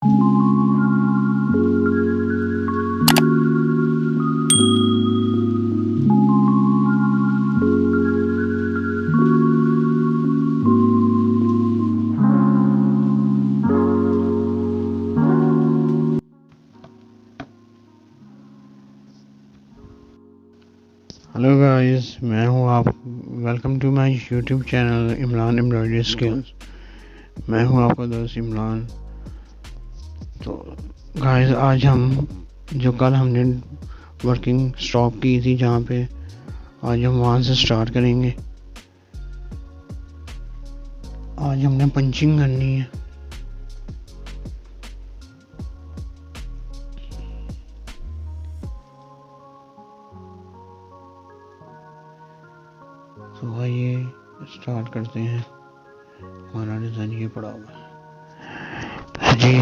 Hello guys, मैं हूँ आप। Welcome to my YouTube channel Imran embroidery skills. मैं हूँ आपका दोस्त इमरान। तो गाइस, आज हम जो कल हमने वर्किंग स्टॉप की थी जहाँ पे, आज हम वहाँ से स्टार्ट करेंगे। आज हमने पंचिंग करनी है। तो आइए स्टार्ट करते हैं। हमारा डिज़ाइन ये पड़ा हुआ है जी।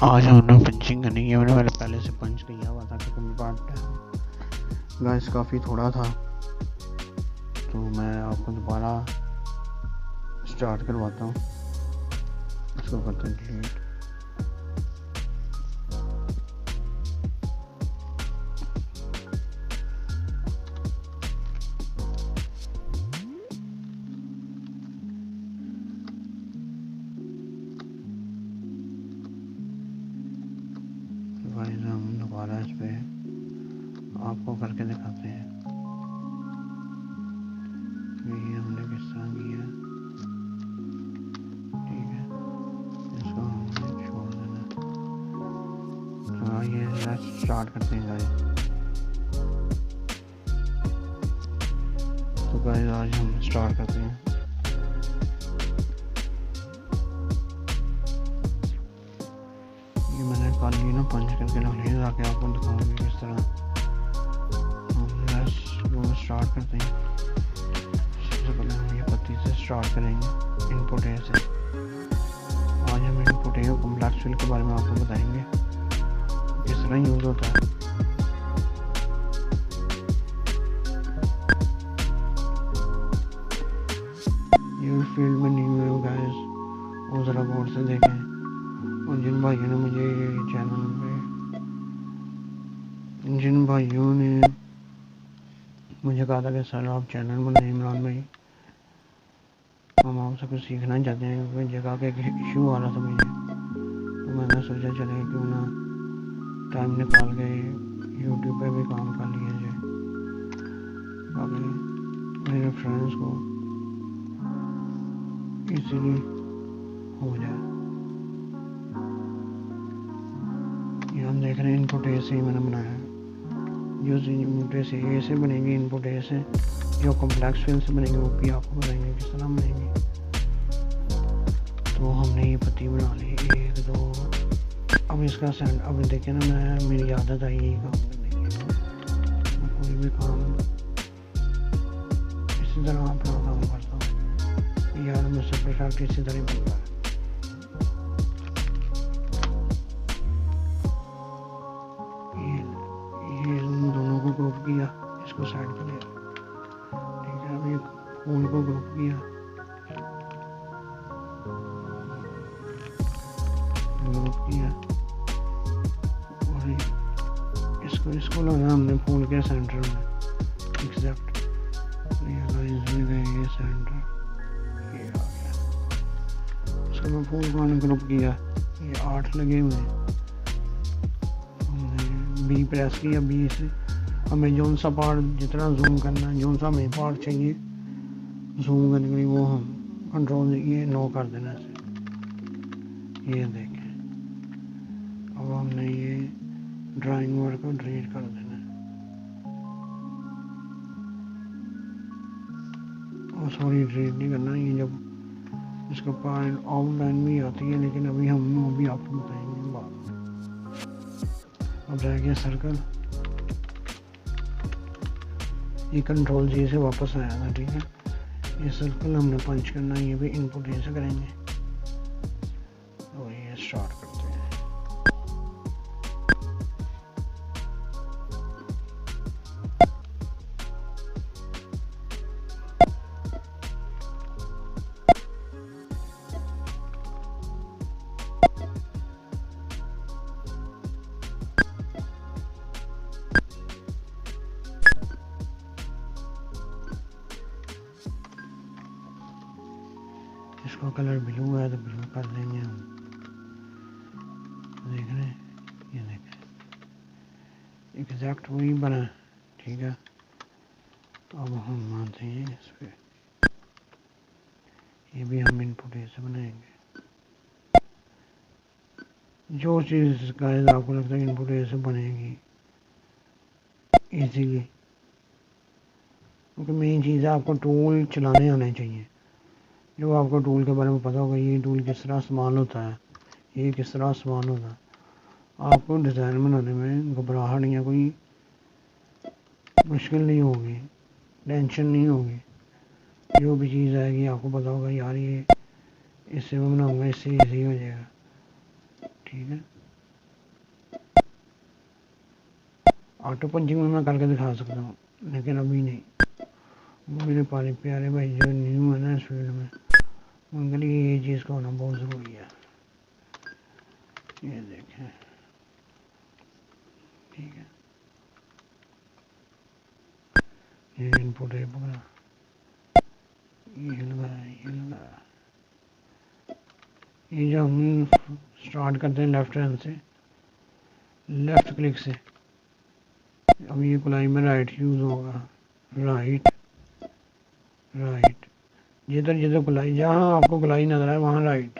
आज हमने पंचिंग करनी है। मैंने पहले से पंच किया हुआ था कि कंपार्ट गाइस काफ़ी थोड़ा था, तो मैं आपको दोबारा स्टार्ट करवाता हूँ। इसको करते हैं डिलीट। हम दोबारा इस पे आपको करके दिखाते हैं कि हमने किस तरह किया। ठीक है, इसको हमने छोड़ देना। तो आइए स्टार्ट करते हैं गाइस। तो गाइस आज हम स्टार्ट करते हैं। मैंने कल ही ना पंच करके रख लिया ताकि आपको दिखाऊंगी किस तरह हम स्टार्ट करते हैं। सबसे पहले हम ये पत्ती से स्टार्ट करेंगे, इनपुट ए से। आज हम इनपुट ए और कॉम्प्लेक्स फिल के बारे में आपको बताएंगे किस तरह यूज़ होता है। ये फील्ड में नहीं हुए गाइस, वो ज़रा गौर से देखें। और जिन भाइयों ने मुझे चैनल पे मुझे कहा था कि सर आप चैनल बनाए इमरान भाई, हम आपसे कुछ सीखना चाहते हैं, कोई जगह का एक इशू आ रहा था मुझे। तो मैंने सोचा चले क्यों ना टाइम निकाल के यूट्यूब पे भी काम कर लिया जाए, ताकि मेरे फ्रेंड्स को इजीली हो जाए। ये हम देख रहे हैं इनपुट ए से ही मैंने बनाया है। जो इनपुट ए से बनेगी, इनपुट ए से जो कॉम्प्लेक्स फिल से बनेंगे वो भी आपको बताएंगे किस तरह बनेंगे। तो हमने ये पत्ती बना ली, 1 2। अब इसका सेंड, अब देखें ना, मेरी आदत आई यही काम करने की। मैं कोई भी काम इसी तरह अपना काम करता हूँ यार, मुझसे परफेक्ट इसी तरह बनता है। ग्रुप किया, इसको साइड कर लिया। ठीक है, अभी फूल को ग्रुप किया, और इसको लगा हमने फूल के सेंटर में। एक्सेप्ट रियलाइज में गए, ये सेंटर ये आ गया। उसको मैं फूल को ग्रुप किया, ये 8 लगे हुए। हमने बी प्रेस किया, बी से हमें जौन सा पार्ट जितना जूम करना है, जौन सा हमें पार्ट चाहिए जूम करने के लिए, वो हम कंट्रोल ये 9 कर देना है। ये देखें, अब हमने ये ड्राइंग वर्क को डिलीट कर देना है। और सॉरी, डिलीट नहीं करना, ये जब इसका पार्ट आउटलाइन भी आती है, लेकिन अभी हम वो भी आपको बताएंगे बाद में। अब रह गया सर्कल, ये कंट्रोल जी से वापस आया था। ठीक है, ये सर्कल हमने पंच करना है, ये भी इनपुट ए से करेंगे। तो ये स्टार्ट करते हैं। कलर ब्लू है तो ब्लू कर देंगे हम। देख रहे हैं, ये देखें एग्जैक्ट वही बना, ठीक है। अब हम मानते हैं इस पर, ये भी हम इनपुट ए से बनाएंगे। जो चीज़ गाइस आपको लगता है इनपुट ए से बनेगी इजीली, क्योंकि मेन चीज़ है आपको टूल चलाने आने चाहिए। जो आपको टूल के बारे में पता होगा, ये टूल किस तरह इस्तेमाल होता है, ये किस तरह इस्तेमाल होता है, आपको डिज़ाइन बनाने में घबराहट या कोई मुश्किल नहीं होगी, टेंशन नहीं होगी। जो भी चीज़ आएगी आपको पता होगा यार ये इससे मैं बनाऊँगा, इससे ईजी हो जाएगा, ठीक है। ऑटो पंचिंग में मैं करके दिखा सकता हूँ, लेकिन अभी नहीं। मेरे पारे प्यारे भाई जो न्यू है ना इस फील्ड में, उनके लिए ये चीज़ का होना बहुत ज़रूरी है। ये देखें, ठीक है, ये इनपुट है पकड़ा, ये लगा। ये जो हम स्टार्ट करते हैं लेफ्ट हैंड से, लेफ्ट क्लिक से, अब ये गुलाई में राइट यूज़ होगा, राइट राइट। जिधर जिधर गुलाई, जहाँ आपको गुलाई नजर आए वहाँ राइट,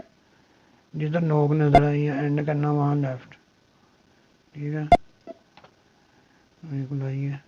जिधर नोक नजर आए या एंड करना वहाँ लेफ्ट, ठीक है। ये गुलाई है,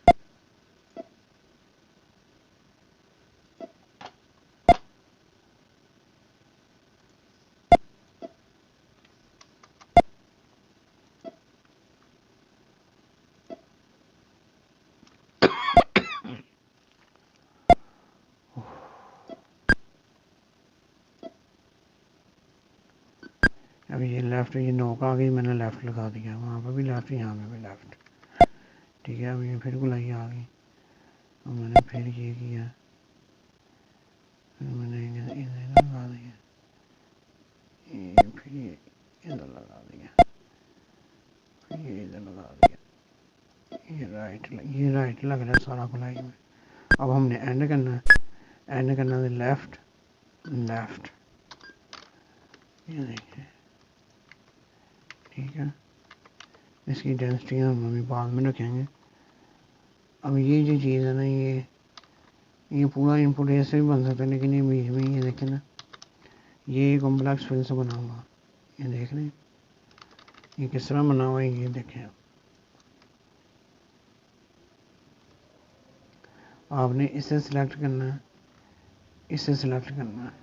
अब ये लेफ्ट, ये नोक आ गई, मैंने लेफ्ट लगा दिया, वहाँ पर भी लेफ्ट, यहाँ पे भी लेफ्ट, ठीक है। अब ये फिर गुलाई आ गई, अब मैंने फिर ये किया, फिर मैंने इधर लगा दिया, ये फिर ये इधर लगा दिया, फिर ये इधर लगा दिया, ये राइट लग रहा है सारा गुलाई में। अब हमने एंड करना है, एंड करना है लेफ्ट लेफ्ट, ये देखिए, ठीक है। इसकी डेंसिटी हम अभी बाद में रखेंगे। अब ये जो चीज़ है ना, ये पूरा इनपुट ऐसे भी बन सकता है, लेकिन ये बीच में ये देखें ना, ये कॉम्प्लेक्स फिल से बना हुआ, ये देख रहे हैं ये किस तरह बना हुआ है, ये देखें। आपने इसे सिलेक्ट करना है, इसे सिलेक्ट करना है,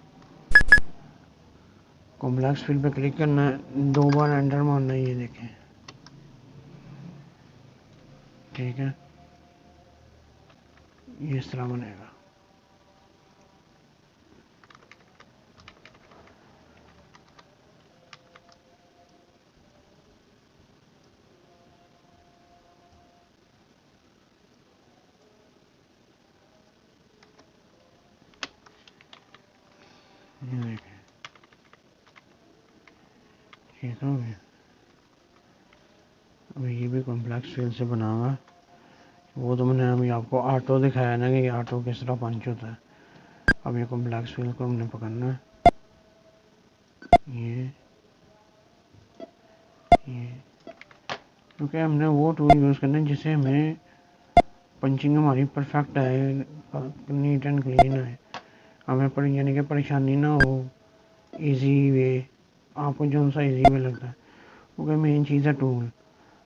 कॉम्प्लेक्स फिल पे क्लिक करना है, 2 बार एंटर मारना है, ये देखें, ठीक है। ये इस तरह बनेगा, ये देखें, ठीक हो गया। अभी ये भी कॉम्प्लेक्स फिल से बना हुआ है, वो तो मैंने अभी आपको ऑटो दिखाया ना कि ऑटो किस तरह पंच होता है। अब ये कॉम्प्लेक्स फिल को हमने पकड़ना है, ये क्योंकि हमने वो टूल यूज़ करना है जिससे हमें पंचिंग हमारी परफेक्ट आए, नीट एंड क्लीन आए, हमें पर यानी कि परेशानी ना हो, इजी वे, आपको जो सा इजी वे लगता है, क्योंकि मेन चीज़ है टूल।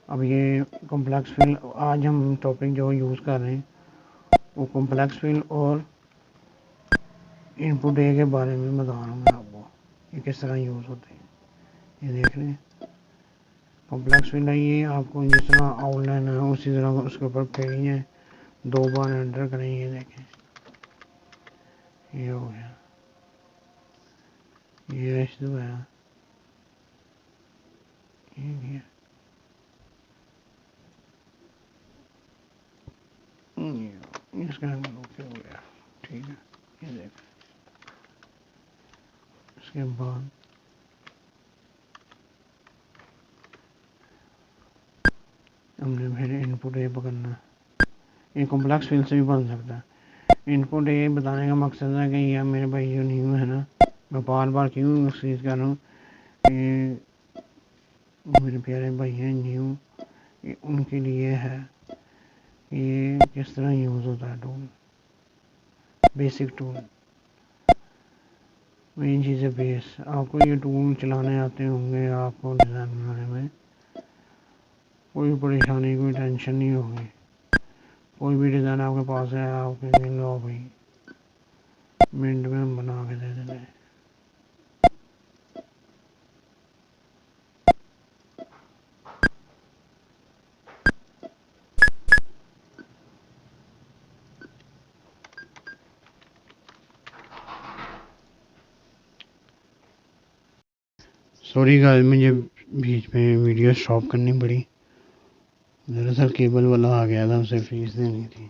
अब ये कॉम्प्लेक्स फिल, आज हम टॉपिक जो यूज़ कर रहे हैं वो कॉम्प्लेक्स फिल और इनपुट ए के बारे में बता रहा हूँ मैं आपको, ये किस तरह यूज़ होते हैं। ये देख रहे हैं कॉम्प्लेक्स फिल है, ये आपको जिस तरह आउटलाइन है उसी तरह उसके ऊपर फेरी है, 2 बार एंटर करें, ये देखें, ये हो गया, ये ऐसे तो है, ये इसका ओके हो गया, ठीक है। ये देख, इसके बाद हमने फिर इनपुट ए पकड़ना, ये कॉम्प्लेक्स फिल से भी बन सकता है। इनपुट ए बताने का मकसद है कि यह मेरे भाई जो न्यू है ना, मैं बार बार क्यों एक्सक्यूज़ कर रहा हूँ कि मेरे प्यारे भाई हैं न्यू, ये उनके लिए है ये किस तरह यूज़ होता है टूल, बेसिक टूल, मेन चीज़ है बेस। आपको ये टूल चलाने आते होंगे, आपको डिज़ाइन बनाने में कोई परेशानी कोई टेंशन नहीं होगी। कोई भी डिज़ाइन आपके पास है, आपके लो भाई मिनट में हम बना के दे देते हैं। सॉरी गाइस, मुझे बीच में वीडियो स्टॉप करनी पड़ी। दरअसल केबल वाला आ गया था, उसे फीस देनी थी।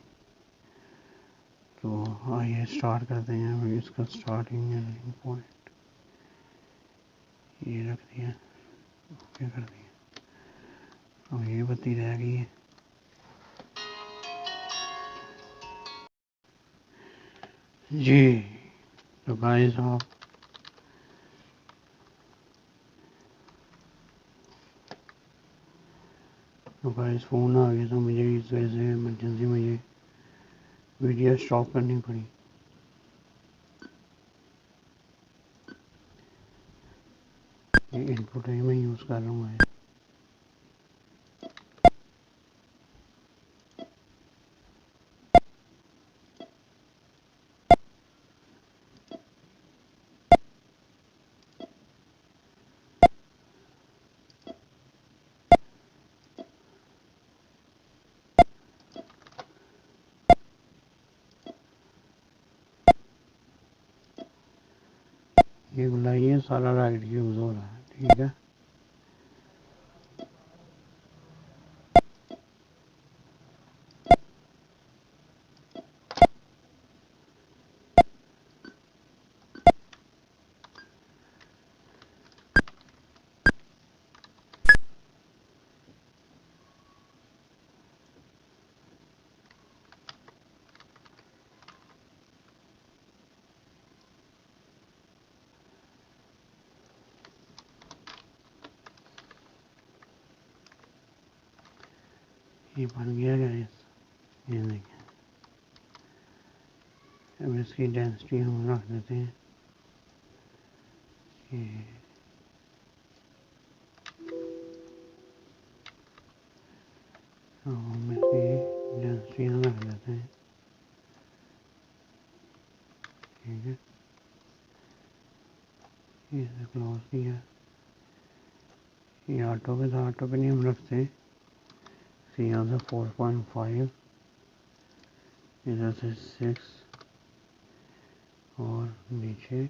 तो आइए स्टार्ट करते हैं। अभी इसका स्टार्टिंग एंडिंग पॉइंट ये रख दिया, ओके कर दिया। अब ये बत्ती रह गई है जी। तो गाइस आप तो गाइस फ़ोन आ गया, तो मुझे इस वजह से इमरजेंसी मुझे वीडियो स्टॉप करनी पड़ी। ये इनपुट है, मैं यूज़ कर रहा हूँ। ये बुलाइए सारा राइट यूज़ हो रहा है, ठीक है। ये बन गया गाइस, ये देखिए। अब इसकी डेंसिटी हम रख देते हैं कि हम इसकी डेंसिटी रख देते हैं, ठीक है। इसे क्लोज किया। ये ऑटो पे था, ऑटो पे नहीं हम रखते। यहाँ से 4.5, इधर से 6 और नीचे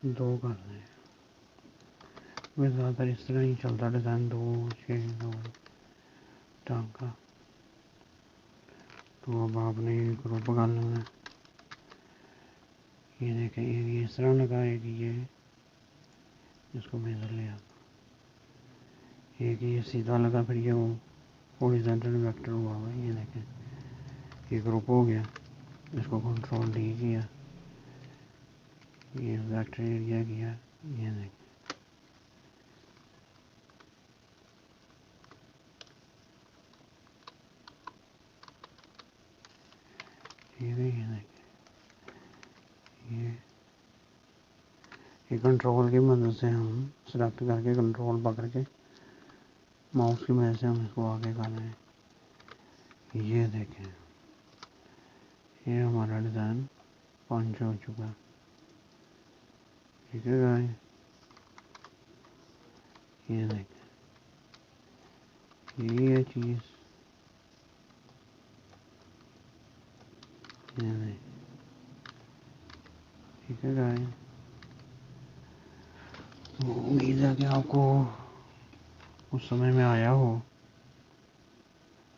2 कर दें। मैं ज़्यादातर इस तरह ही चलता डिज़ाइन, 2 6 2 टाँका। तो अब आपने ये ग्रुप कर लेना है। ये देखें, एक ये इस तरह लगा, एक ये इसको मेजर ले आता, एक ये सीधा लगा, फिर ये वो हॉरिजॉन्टल वेक्टर हुआ हुआ। ये देखें, ये ग्रुप हो गया। इसको कंट्रोल डी किया, ये वेक्टर एरिया किया। ये देखें, ठीक है। ये देखें, ये कंट्रोल की मदद से हम सेलेक्ट करके कंट्रोल पकड़ के माउस की मदद से हम इसको आगे कर रहे हैं। ये देखें, ये हमारा डिज़ाइन पंच हो चुका, ठीक है गाइस। ये देखें, ये चीज़, ये देखें, ठीक है गाइस। उम्मीद है कि आपको उस समय में आया हो।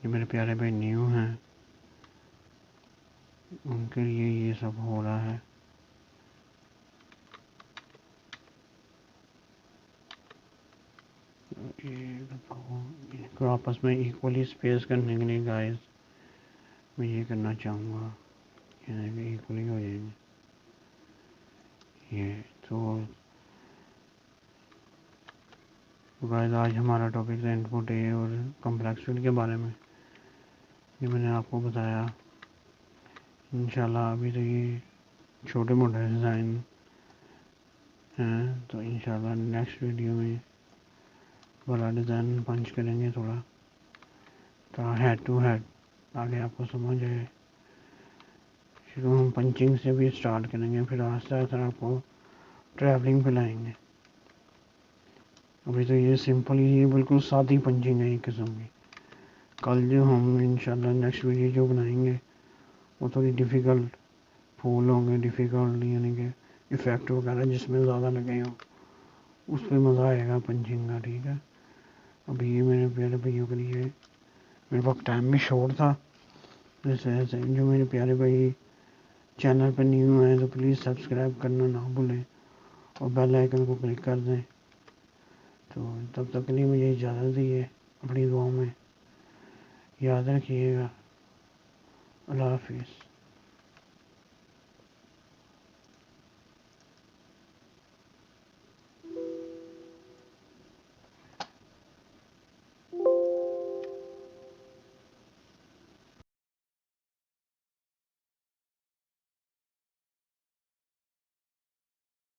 ये मेरे प्यारे भाई न्यू हैं, उनके लिए ये सब हो रहा है। इनको आपस में इक्वली स्पेस करने के लिए गाइस मैं ये करना चाहूँगा, ये इक्वली हो जाएंगे। ये तो गाइस आज हमारा टॉपिक था इनपुट ए और कॉम्प्लेक्स फिल के बारे में। ये मैंने आपको बताया। इंशाल्लाह अभी तो ये छोटे मोटे डिज़ाइन हैं, तो इंशाल्लाह नेक्स्ट वीडियो में बड़ा डिज़ाइन पंच करेंगे थोड़ा, तो हेड टू हेड आगे आपको समझ आए। शुरू हम पंचिंग से भी स्टार्ट करेंगे, फिर आस्ते आस्ते आपको ट्रैवलिंग पे लाएंगे। अभी तो ये सिंपल ही, ये बिल्कुल सादी पंचिंग है एक किस्म की। कल जो हम इंशाल्लाह नेक्स्ट वीडियो जो बनाएंगे वो थोड़ी डिफ़िकल्ट फूल होंगे, डिफ़िकल्ट यानी कि इफ़ेक्ट वगैरह जिसमें ज़्यादा लगे हों, उस पर मज़ा आएगा पंचिंग का। ठीक है, अभी ये मेरे प्यारे भाइयों के लिए मेरे पास टाइम भी शॉर्ट था, जैसे ऐसे जो मेरे प्यारे भाई चैनल पर न्यू हैं तो प्लीज़ सब्सक्राइब करना ना भूलें और बेल आइकन को क्लिक कर दें। तो तब तक के लिए मुझे इजाज़त दीजिए, अपनी दुआओं में याद रखिएगा। अल्लाह हाफिज़।